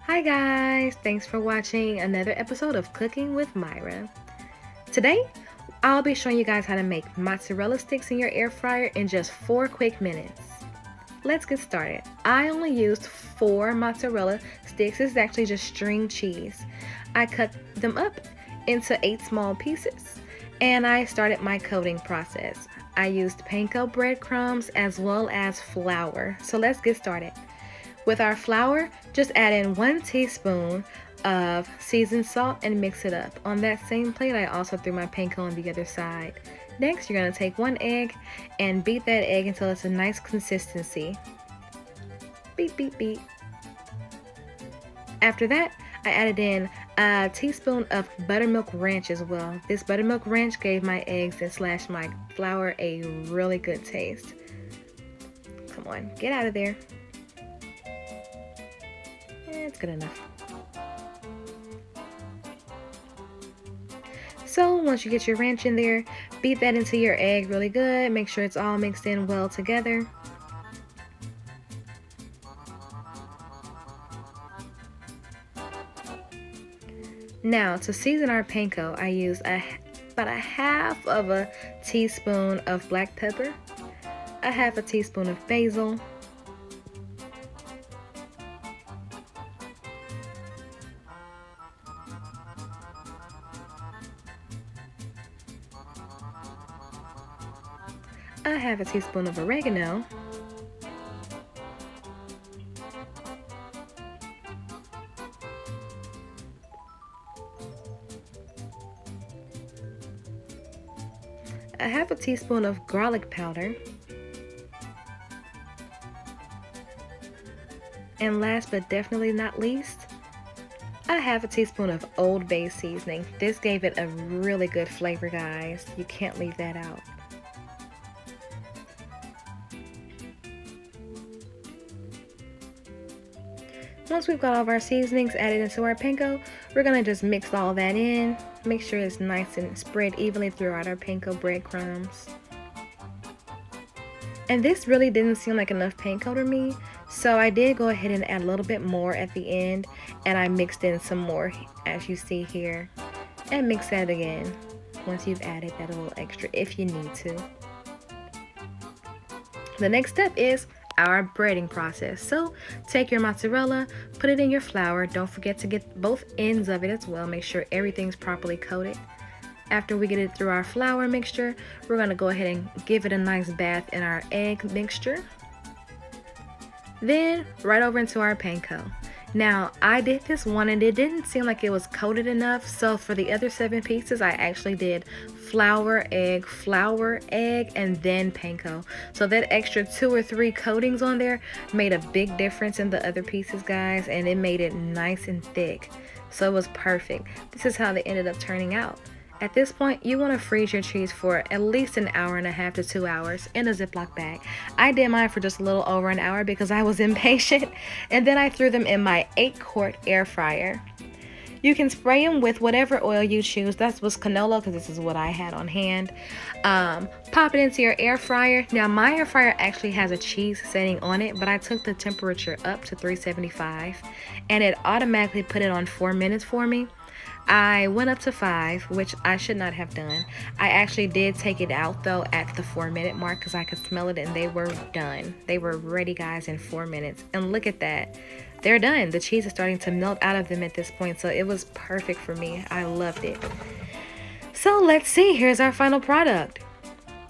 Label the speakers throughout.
Speaker 1: Hi guys, thanks for watching another episode of Cooking with Myrah. Today, I'll be showing you guys how to make mozzarella sticks in your air fryer in just 4 quick minutes. Let's get started. I only used 4 mozzarella sticks. This is actually just string cheese. I cut them up into 8 small pieces and I started my coating process. I used panko breadcrumbs as well as flour. So let's get started. With our flour, just add in 1 teaspoon of seasoned salt and mix it up. On that same plate, I also threw my panko on the other side. Next, you're going to take 1 egg and beat that egg until it's a nice consistency. Beat, beat, beat. After that, I added in a teaspoon of buttermilk ranch as well. This buttermilk ranch gave my eggs and slash my flour a really good taste. Come on, get out of there. It's good enough. So once you get your ranch in there, beat that into your egg really good. Make sure it's all mixed in well together. Now to season our panko, I use about a half of a teaspoon of black pepper, a half a teaspoon of basil, I have a teaspoon of oregano, I have a teaspoon of garlic powder, and last but definitely not least, I have a teaspoon of Old Bay seasoning. This gave it a really good flavor, guys. You can't leave that out. Once we've got all of our seasonings added into our panko, we're going to just mix all that in. Make sure it's nice and spread evenly throughout our panko breadcrumbs. And this really didn't seem like enough panko to me, so I did go ahead and add a little bit more at the end, and I mixed in some more as you see here. And mix that again once you've added that a little extra if you need to. The next step is our breading process. So take your mozzarella, put it in your flour. Don't forget to get both ends of it as well. Make sure everything's properly coated. After we get it through our flour mixture, we're going to go ahead and give it a nice bath in our egg mixture. Then right over into our panko. Now I did this one and it didn't seem like it was coated enough, so for the other 7 pieces I actually did flour, egg, and then panko. So that extra 2 or 3 coatings on there made a big difference in the other pieces, guys, and it made it nice and thick. So it was perfect. This is how they ended up turning out. At this point, you want to freeze your cheese for at least an hour and a half to 2 hours in a Ziploc bag. I did mine for just a little over an hour because I was impatient, and then I threw them in my 8-quart air fryer. You can spray them with whatever oil you choose. That was canola because this is what I had on hand. Pop it into your air fryer. Now my air fryer actually has a cheese setting on it, but I took the temperature up to 375 and it automatically put it on 4 minutes for me. I went up to 5, which I should not have done. I actually did take it out though at the 4-minute mark because I could smell it and they were done. They were ready, guys, in 4 minutes. And look at that. They're done. The cheese is starting to melt out of them at this point, so it was perfect for me. I loved it. So let's see. Here's our final product.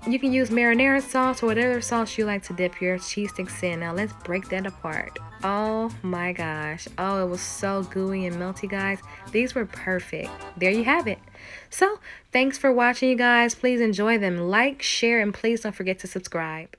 Speaker 1: You can use marinara sauce or whatever sauce you like to dip your cheese sticks in. Now let's break that apart. Oh my gosh. Oh, it was so gooey and melty, guys. These were perfect. There you have it. So thanks for watching, you guys. Please enjoy them. Like, share, and please don't forget to subscribe.